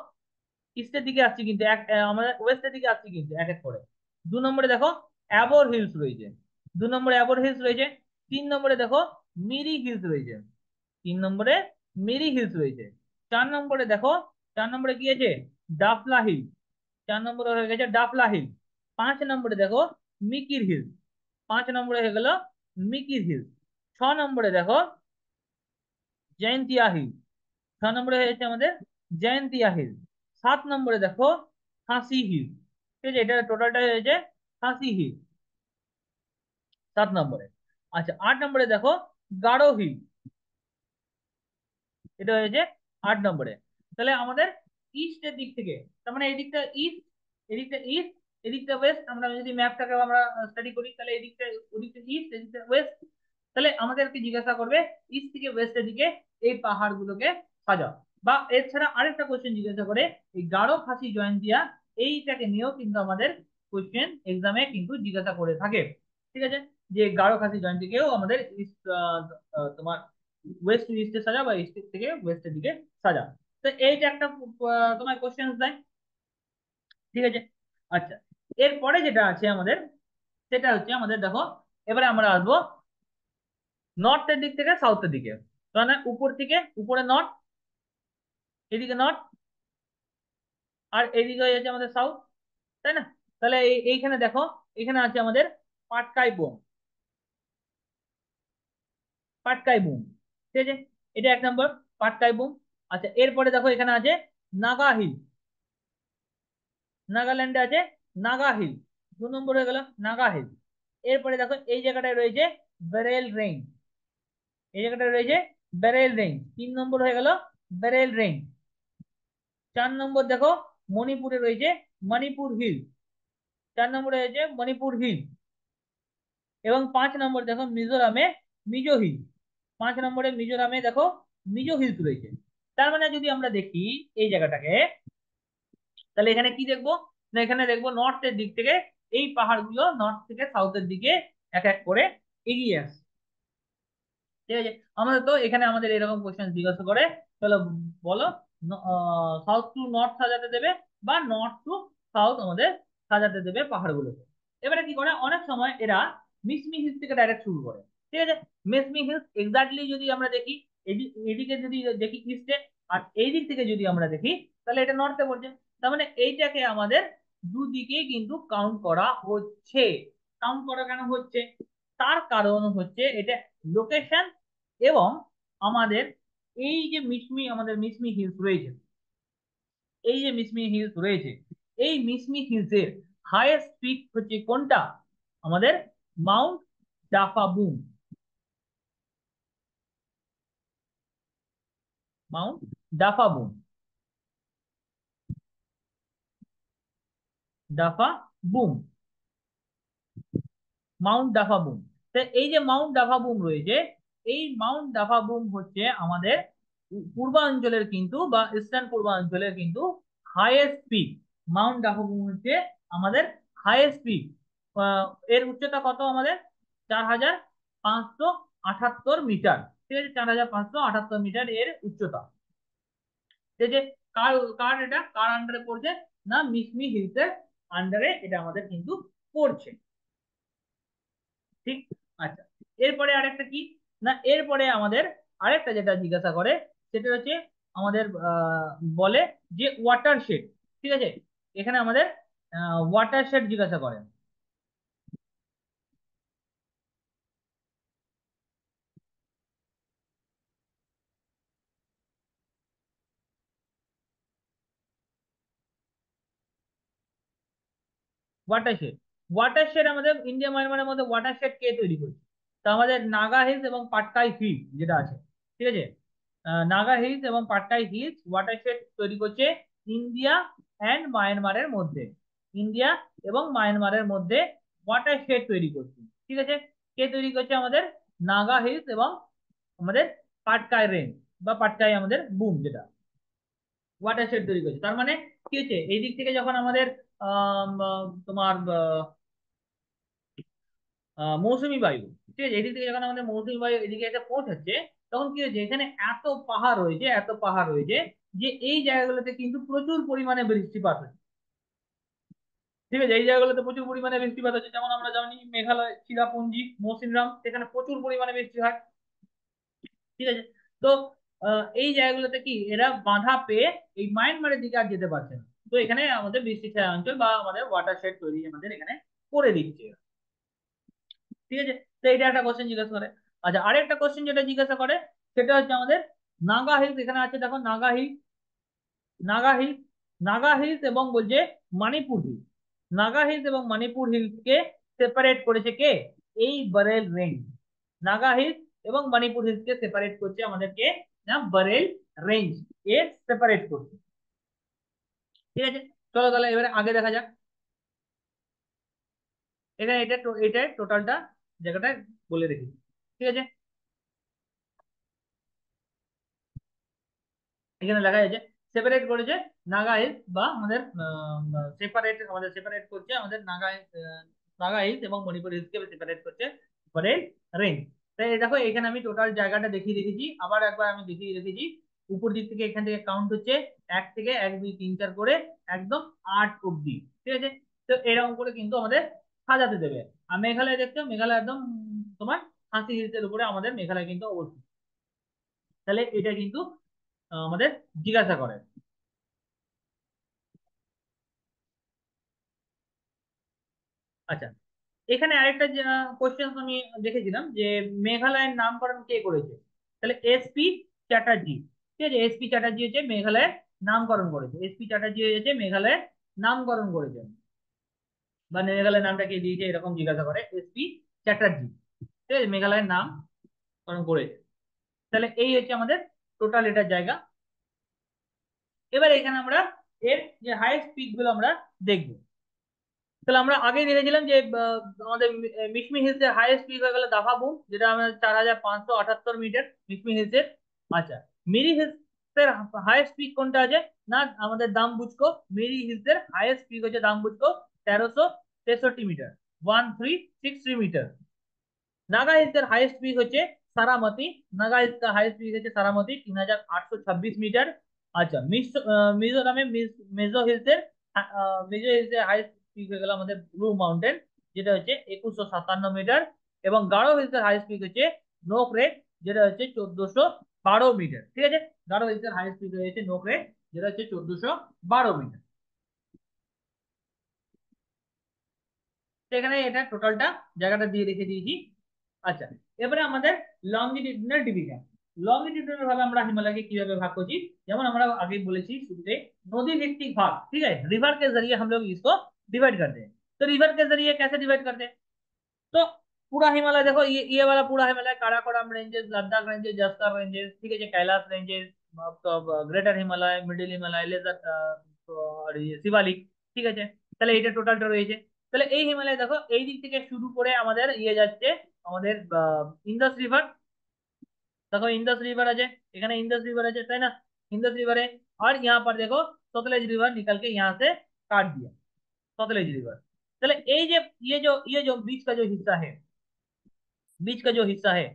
ইস্টের দিকে আসছি কিন্তু আমাদের ওয়েস্টের দিকে আসছি কিন্তু এক এক করে। দু নম্বরে দেখো অ্যাবোর হিলস রয়েছে, দু নম্বরে অ্যাবোর হিলস রয়েছে। তিন নম্বরে দেখো মিরি হিলস রয়েছে, তিন নম্বরে মিরি হিলস রয়েছে। চার নম্বরে দেখো, চার নম্বরে কি আছে, ডাফলা হিল, চার নম্বরে হয়ে গেছে ডাফলা হিল। পাঁচ নম্বরে দেখো মিকির হিলস, পাঁচ নম্বরে হয়ে গেল মিকির হিলস। ছ নম্বরে দেখো জয়ন্তিয়া হিল, ছ নম্বরে হয়েছে আমাদের জয়ন্তিয়া হিল। সাত নম্বরে দেখো খাসি হিল। ঠিক আছে, এটা টোটালটা হয়েছে খাসি হিল সাত নম্বরে। আচ্ছা, আট নম্বরে দেখো গারো হিল, এটা হয়েছে আট নম্বরে। তাহলে আমাদের ইস্টের দিক থেকে, তার মানে এদিকটা ইস্ট, এদিকটা ইস্ট, এদিকটা ওয়েস্ট। আমরা যদি ম্যাপটাকে আমরা স্টাডি করি তাহলে এদিকটা, ওদিকটা ইস্ট, এদিকটা ওয়েস্ট। তাহলে আমাদেরকে জিজ্ঞাসা করবে ইস্ট থেকে ওয়েস্টের দিকে এই পাহাড়গুলোকে সাজাও। বা এছাড়া আরেকটা কোশ্চেন জিজ্ঞাসা করে এই গারো খাসি জয়ন্তিয়া, এইটাকে নিয়েও কিন্তু আমাদের কোশ্চেন এক্সামে কিন্তু জিজ্ঞাসা করে থাকে। ঠিক আছে, যে গারো খাসি জয়ন্তীকেও আমাদের ইস্ট, তোমার ওয়েস্ট টু ইস্টে সাজা বা ইস্ট থেকে ওয়েস্টের দিকে সাজা। তো এইটা একটা তোমার কোশ্চেন দেয়। ঠিক আছে। আচ্ছা, এরপরে যেটা আছে আমাদের সেটা হচ্ছে আমাদের দেখো, এবারে আমরা আসবো নর্থের দিক থেকে সাউথের দিকে। মানে উপর থেকে, উপরে নর্থ, এদিকে নর্থ, আর এদিকে হচ্ছে আমাদের সাউথ, তাই না? তাহলে এইখানে দেখো, এখানে আছে আমাদের পাটকাই বোম, পাটকাই বুম। ঠিক আছে, এটা এক নম্বর, পাটকাই বুম। আচ্ছা, এরপরে দেখো এখানে আছে নাগা হিল, নাগাল্যান্ডে আছে নাগা হিল, দু নম্বর হয়ে গেল নাগা হিল। এরপরে দেখো এই জায়গাটায় রয়েছে বেরেল রেঞ্জ, এই জায়গাটায় রয়েছে বেরেল রেঞ্জ, তিন নম্বর হয়ে গেল বেরেল রেঞ্জ। চার নম্বর দেখো মণিপুরে রয়েছে মণিপুর হিল, চার নম্বরে রয়েছে মণিপুর হিল। এবং পাঁচ নম্বর দেখো মিজোরামে মিজো হিল, পাঁচ নম্বরে মিজোরামে দেখো মিজো হিলস রয়েছে। তার মানে যদি আমরা দেখি এই জায়গাটাকে, তাহলে এখানে কি দেখবো না, এখানে দেখবো নর্থের দিক থেকে এই পাহাড়গুলো নর্থ থেকে সাউথের দিকে এক এক করে এগিয়ে আসছে। ঠিক আছে, আমাদের তো এখানে আমাদের এরকম কোশ্চেন জিজ্ঞাসা করে, চলো বলো সাউথ টু নর্থ সাজাতে দেবে বা নর্থ টু সাউথ আমাদের সাজাতে দেবে পাহাড়গুলোকে। এবারে কি করে, অনেক সময় এরা মিসমি হিলস থেকে ডাইরেক্ট শুরু করে। ঠিক আছে, মিসমি হিলস এক্স্যাক্টলি যদি আমরা দেখি, এদিকে যদি দেখি ইস্টে, আর এই দিক থেকে যদি আমরা দেখি তাহলে এটা নর্থে পড়ছে। তার মানে এইটাকে আমাদের দুদিকেই কিন্তু কাউন্ট করা হচ্ছে। কাউন্ট করা কেন হচ্ছে? তার কারণ হচ্ছে এটা লোকেশন এবং আমাদের এই যে আমাদের মিসমি হিলস রয়েছে, এই যে মিসমি হিলস রয়েছে, এই মিসমি হিলস এর হাইয়েস্ট পিক হচ্ছে কোনটা? আমাদের mount Daphabum. Mount Daphabum, Daphabum, mount Daphabum. তো এই যে মাউন্ট ডাফাবুম রয়েছে, এই মাউন্ট ডাফাবুম হচ্ছে আমাদের পূর্বাঞ্চলের কিন্তু বা ইস্টার্ন পূর্বাঞ্চলের কিন্তু হাইয়েস্ট পিক। মাউন্ট ডাফাবুম হচ্ছে আমাদের হাইয়েস্ট পিক। এর উচ্চতা কত আমাদের? 4578 মিটার। ঠিক আছে, 4578 মিটার এর উচ্চতা। এই যে কার কার এটা কার আন্ডারে পড়ছে? না, মিসমি হিলস এর আন্ডারে এটা আমাদের কিন্তু পড়ছে। ঠিক। আচ্ছা, এরপরে আরেকটা কি, না এরপরে আমাদের আরেকটা যেটা জিজ্ঞাসা করে সেটা হচ্ছে আমাদের বলে যে ওয়াটার শেড। ঠিক আছে, এখানে আমাদের ওয়াটার শেড জিজ্ঞাসা করে। ওয়াটারশেড, ওয়াটারশেড আমাদের ইন্ডিয়া মায়ানমারের মধ্যে ওয়াটারশেড কে তৈরি করছে? তা আমাদের নাগা হিলস এবং পাটকাই হিলস যেটা আছে। ঠিক আছে, নাগা হিলস এবং পাটকাই হিলস ওয়াটারশেড তৈরি করছে ইন্ডিয়া অ্যান্ড মায়ানমারের মধ্যে। ইন্ডিয়া এবং মায়ানমারের মধ্যে ওয়াটারশেড তৈরি করছে। ঠিক আছে, কে তৈরি করছে? আমাদের নাগা হিলস এবং আমাদের পাটকাই রেঞ্জ বা পাটকাই আমাদের বুম যেটা ওয়াটারশেড তৈরি করছে। তার মানে কি হচ্ছে, এই দিক থেকে যখন আমাদের তোমার মৌসুমী বায়ু, ঠিক আছে, এদিক থেকে যখন আমাদের মৌসুমী বায়ু এদিকে এসে পৌঁছাচ্ছে, তখন কি হচ্ছে, এখানে এত পাহাড় রয়েছে, এত পাহাড় রয়েছে যে এই জায়গাগুলোতে কিন্তু প্রচুর পরিমাণে বৃষ্টিপাত হচ্ছে। ঠিক আছে, এই জায়গাগুলোতে প্রচুর পরিমাণে বৃষ্টিপাত হচ্ছে, যেমন আমরা জানি মেঘালয় চিরাপুঞ্জি মৌসিনরাম, সেখানে প্রচুর পরিমাণে বৃষ্টি হয়। ঠিক আছে, তো এই জায়গাগুলোতে কি এরা বাধা পেয়ে এই মায়ানমারের দিকে আর যেতে পারছে না। তো এখানে আমাদের বৃষ্টি ছায়া অঞ্চল বা আমাদের ওয়াটার শেড তৈরি আমাদের এখানে করে দিচ্ছে। ঠিক আছে, তো এটা একটা কোশ্চেন জিজ্ঞাসা করে। আচ্ছা, আরেকটা কোশ্চেন যেটা জিজ্ঞাসা করে সেটা হচ্ছে আমাদের নাগা হিলস। এখানে আছে দেখো Naga hills, Naga hills, Naga hills এবং বলছে মণিপুর হিলস। নাগা হিলস এবং মণিপুর হিলস কে সেপারেট করেছে কে? এই বারেল রেঞ্জ। নাগা হিলস এবং মণিপুর হিলস কে সেপারেট করছে আমাদেরকে না বারেল রেঞ্জ এর সেপারেট করছে। ঠিক আছে, চলো তাহলে এবারে আগে দেখা যাক। এখানে এটা টোটালটা জায়গাটা বলে রেখেছি। ঠিক আছে, এখানে লেখা আছে সেপারেট করেছে নাগা হিলস বা আমাদের সেপারেট করছে আমাদের নাগা হিলস এবং মণিপুর হিলস কে সেপারেট করছে ফরেন রেঞ্জ। তাই এই দেখো এখানে আমি টোটাল জায়গাটা দেখিয়ে রেখেছি, আবার একবার আমি দেখিয়ে রেখেছি। উপর দিক থেকে এখান থেকে কাউন্ট হচ্ছে 1 থেকে 1 2 3 4 করে একদম 8 অব্দি। ঠিক আছে, তো এরকম করে কিন্তু আমাদের সাজাতে দেবে। আর মেঘালয় দেখছো, মেঘালয় একদম তোমার খাসি হিলসের উপরে আমাদের মেঘালয় কিন্তু অবস্থিত। তাহলে এটা কিন্তু আমাদের জিজ্ঞাসা করে। আচ্ছা, এখানে আরেকটা কোশ্চেন আমি দেখেছিলাম যে মেঘালয়ের নামকরণ কে করেছে? তাহলে এসপি চ্যাটার্জি। ঠিক আছে, এসপি চ্যাটার্জি হচ্ছে মেঘালয়ের নামকরণ করেছে। এসপি চ্যাটার্জি হচ্ছে মেঘালয়ের নামকরণ করেছেন বা মেঘালয়ের নামটা কে দিয়েছে এরকম জিজ্ঞাসা করে এসপি চ্যাটার্জি। ঠিক আছে, মেঘালয়ের নামকরণ করেছে। তাহলে এই হচ্ছে আমাদের টোটাল এটার জায়গা। এবার এখানে আমরা এর যে হাইয়েস্ট পিক গুলো আমরা দেখবো। তাহলে আমরা আগেই দেখেছিলাম যে আমাদের মিশমি হিলস এর হাইয়েস্ট পিক হয়ে গেল দাফাবুম, যেটা আমাদের 4578 মিটার মিশমি হিলস এর। আচ্ছা, মিরি হিলস এর হাইয়েস্ট পিক কোনটা আছে? না আমাদের দামবুচকো। মিরি হিলস এর হাইয়েস্ট পিক হচ্ছে দামবুচকো, 1363 মিটার, 1363 মিটার। নাগা হিলস এর হাইয়েস্ট পিক হচ্ছে সারামতি। নাগা হিলস এর হাইয়েস্ট পিক হচ্ছে সারামতি, 3826 মিটার। আচ্ছা, মিজোরামে মেজো হিলস এর মেজো হিলস এর হাইয়েস্ট পিক হয়ে গেল আমাদের ব্লু মাউন্টেন, যেটা হচ্ছে 2157 মিটার। এবং গারো হিলস এর হাইয়েস্ট পিক হচ্ছে নোক রেক, যেটা হচ্ছে 1412 মিটার। ঠিক আছে, গারো হিলস এর হাইয়েস্ট পিক হয়েছে নোক রেক, যেটা হচ্ছে 1412 মিটার। সেখানে এটা টোটালটা জায়গাটা দিয়ে রেখে দিয়েছি। আচ্ছা, এবারে আমাদের লংগিটিউডিনাল ডিভিশন। লংগিটিউডিনাল ভাবে আমরা হিমালয়কে কিভাবে भाग করছি, যেমন আমরা आगे বলেছি শুরুতে नदी ভিত্তিक भाग, ठीक है, रिवर के जरिए हम लोग इसको डिवाइड करते हैं। तो रिवर के जरिए कैसे डिवाइड करते हैं, तो पूरा हिमालय देखो, ये वाला पूरा Himalaya, Karakoram ranges, Ladakh ranges, Zanskar ranges, ठीक है, कैलाश रेंजेस, तो greater Himalaya, middle Himalaya, lesser और ये শিবালিক, ঠিক আছে। তাহলে এটা টোটালটা রয়েছে। তাহলে এই হিমালয় দেখো এই দিক থেকে শুরু করে আমাদের ইয়ে যাচ্ছে, আমাদের ইন্দাস রিভার। देखो इंदस रिवर আছে, এখানে इंदस रिवर আছে তাই না, इंदस रिवर है। और यहाँ पर देखो सतलेज रिवर निकल के यहाँ से काट दिया, सतलेज रिवर। चले ये जो बीच का जो हिस्सा है, बीच का जो हिस्सा है,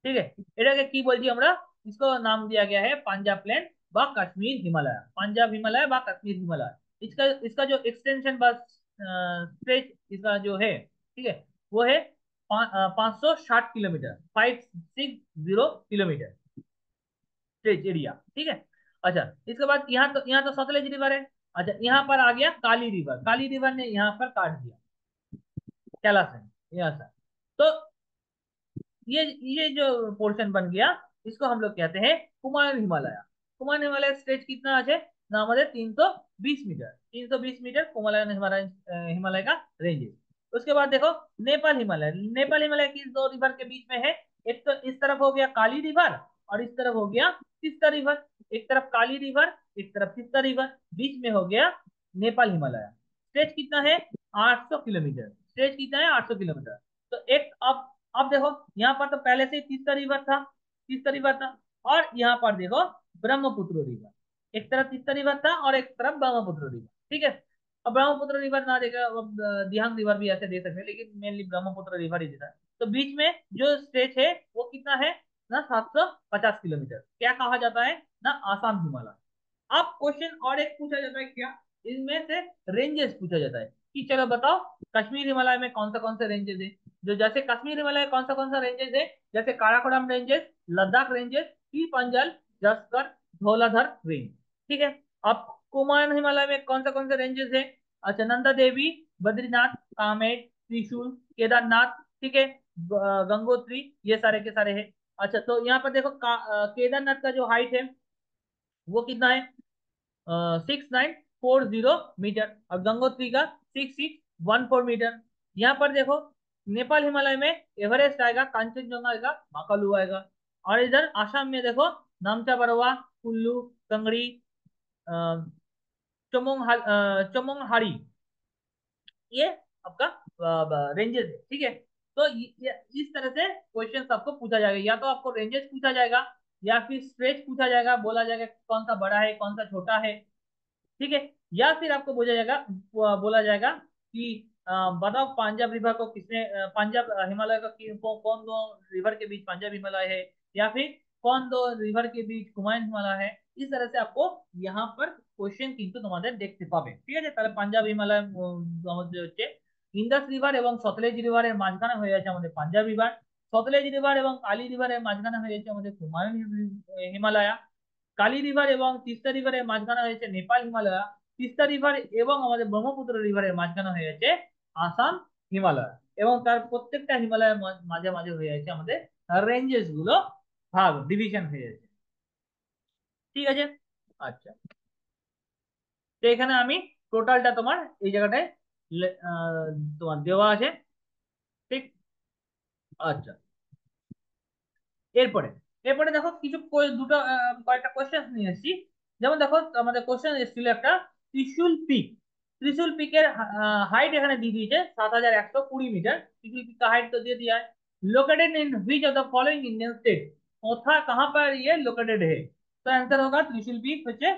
ठीक है, এটাকে কি বলছি আমরা, इसको नाम दिया गया है पंजाब प्लेन বা कश्मीर हिमालय, पंजाब हिमालय বা कश्मीर हिमालय। इसका इसका जो एक्सटेंशन बस स्ट्रेच इसका जो है, ठीक है, वो है 560 किलोमीटर, 560 किलोमीटर स्ट्रेच एरिया, ठीक है। अच्छा, इसके बाद यहाँ तो सतलज रिवर है। अच्छा, यहाँ पर आ गया काली रिवर, काली रिवर ने यहाँ पर काट दिया कैलाश में यहाँ से। तो ये ये जो पोर्शन बन गया, इसको हम लोग कहते हैं कुमायूं हिमालय। कुमायूं हिमालय स्ट्रेच कितना আছে না আমাদের 320 मीटर, 320 मीटर कुमायूं हिमालय हिमालय का रेंज है। उसके बाद देखो नेपाल हिमालय, नेपाल हिमालय किस दो रिवर के बीच में है, एक तो इस तरफ हो गया काली रिवर और इस तरफ हो गया तीस्ता रिवर, एक तरफ काली रिवर एक तरफ तीस्ता रिवर, बीच में हो गया नेपाल हिमालय। स्ट्रेच कितना है 800 किलोमीटर, स्ट्रेच कितना है 800 किलोमीटर। तो एक अब देखो यहाँ पर तो पहले से ही तीसरा रिवर था, तीसरा रिवर था, और यहाँ पर देखो ब्रह्मपुत्र रिवर, एक तरफ तीसरा रिवर था और एक तरफ ब्रह्मपुत्र रिवर, ठीक है। अब ब्रह्मपुत्र रिवर ना देखा, अब दिहांग रिवर भी ऐसे दे सकते हैं, लेकिन मेनली ब्रह्मपुत्र रिवर ही देता है। तो बीच में जो स्ट्रेच है वो कितना है ना 750 किलोमीटर, क्या कहा जाता है ना आसाम हिमालय। अब क्वेश्चन और एक पूछा जाता है क्या, इनमें से रेंजेस पूछा जाता है कि चलो बताओ कश्मीर हिमालय में कौन से रेंजेस है। जो जैसे कश्मीर हिमालय कौन सा रेंजेस है, जैसे Karakoram ranges, Ladakh ranges, Pir Panjal, Zanskar, Dhauladhar range, ठीक है। अब कुमायूं हिमालय में कौन से रेंजेस है, अच्छा, नंदा देवी, बद्रीनाथ, कामेट, त्रिशूल, केदारनाथ, ठीक है, गंगोत्री, ये सारे के सारे है। अच्छा, तो यहाँ पर देखो केदारनाथ का जो हाइट है वो कितना है 6940 मीटर, और गंगोत्री का 6614 मीटर। यहाँ पर देखो नेपाल हिमालय में एवरेस्ट आएगा, कांचनजंगा आएगा, माकालू आएगा। और इधर आसाम में देखो नामचा बरवा, कुल्लू, कंगड़ी, चमोंगहाड़ी, ये आपका रेंजेस है, ठीक है। तो इस तरह से क्वेश्चन आपको पूछा जाएगा, या तो आपको रेंजेस पूछा जाएगा या फिर स्ट्रेच पूछा जाएगा, बोला जाएगा कौन सा बड़ा है कौन सा छोटा है, ठीक है। या फिर आपको बोला जाएगा कि बताओ पंजाब रिवर को किसने पंजाब हिमालय का कौन दो रिवर के बीच पंजाब हिमालय है, या फिर कौन दो रिवर के बीच कुमायूं हिमालय है। इस तरह से आपको यहाँ पर কোশ্চেন কিন্তু তোমাদের দেখতে পাবে, ঠিক আছে। তাহলে পাঞ্জাব হিমালয় আমাদের হচ্ছে ইন্দাস রিভার এবং সতলেজ রিভারের মাঝখানে হয়ে যাচ্ছে আমাদের পাঞ্জাব রিভার, সতলেজ রিভার এবং কালী রিভারের মাঝখানে হয়ে যাচ্ছে আমাদের কুমায়ুন হিমালয়, কালী রিভার এবং তিস্তা রিভারের মাঝখানে হয়েছে নেপাল হিমালয়, তিস্তা রিভার এবং আমাদের ব্রহ্মপুত্র রিভারের মাঝখানে হয়ে যাচ্ছে আসাম হিমালয়, এবং তার প্রত্যেকটা হিমালয়ের মাঝে মাঝে হয়ে যাচ্ছে আমাদের রেঞ্জেস গুলো ভাগ ডিভিশন হয়ে যাচ্ছে, ঠিক আছে। আচ্ছা, তো এখানে আমি টোটালটা তোমার এই জায়গাটায় তোমার দেওয়া আছে, ঠিক। আচ্ছা, এরপরে এরপরে দেখো কিছু কয়েকটা কোয়েশ্চেন নিয়ে এসেছি। যেমন দেখো আমাদের কোয়েশ্চেন এসেছিল একটা ত্রিশুল পিক, ত্রিশুল পিকের হাইট এখানে দিয়ে দিয়েছে 7120 मीटर। ত্রিশুल पिक का हाइट तो दे दिया है। Located in which of the following Indian state, কোথা कहाँ पर ये लोकेटेड है, तो आंसर होगा ত্রিশুল পিক হচ্ছে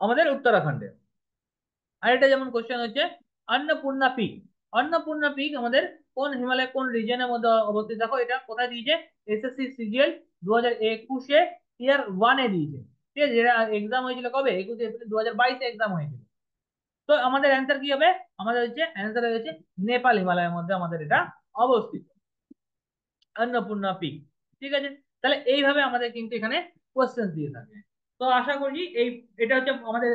আমাদের উত্তরাখণ্ডে। আরেকটা যেমন কোশ্চেন হচ্ছে অন্নপূর্ণা পিক, অন্নপূর্ণা পিক আমাদের কোন হিমালয় কোন রিজনের মধ্যে অবস্থিত, দেখো এটা কোথায় দিয়েছে, এসএসসি সিজিএল 2021-এ ইয়ার 1-এ দিয়েছে, ঠিক আছে। যেটা এক্সাম হয়েছিল কবে 21 এপ্রিল 2022-এ এক্সাম হয়েছিল। তো আমাদের অ্যান্সার কি হবে, আমাদের হচ্ছে অ্যান্সার হচ্ছে নেপাল হিমালয়ের মধ্যে আমাদের এটা অবস্থিত অন্নপূর্ণা পিক, ঠিক আছে। তাহলে এইভাবে আমাদের কিন্তু এখানে কোশ্চেন দিয়ে থাকে। তো আশা করি এটা হচ্ছে আমাদের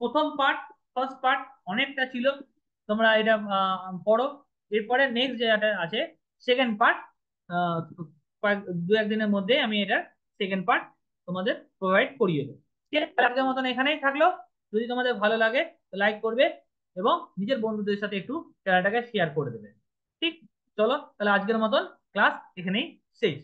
প্রথম পার্ট, ফার্স্ট পার্ট অনেকটা ছিল, তোমরা এটা পড়ো। এরপরে নেক্সট যেটা আছে সেকেন্ড পার্ট, কয়েক দু একদিনের মধ্যে আমি এটা সেকেন্ড পার্ট তোমাদের প্রোভাইড করিয়ে দেবো। ঠিক আছে, আজকের মতন এখানেই থাকলো। যদি তোমাদের ভালো লাগে লাইক করবে এবং নিজের বন্ধুদের সাথে একটু চ্যানেলটাকে শেয়ার করে দেবে। ঠিক, চলো তাহলে আজকের মতন ক্লাস এখানেই শেষ।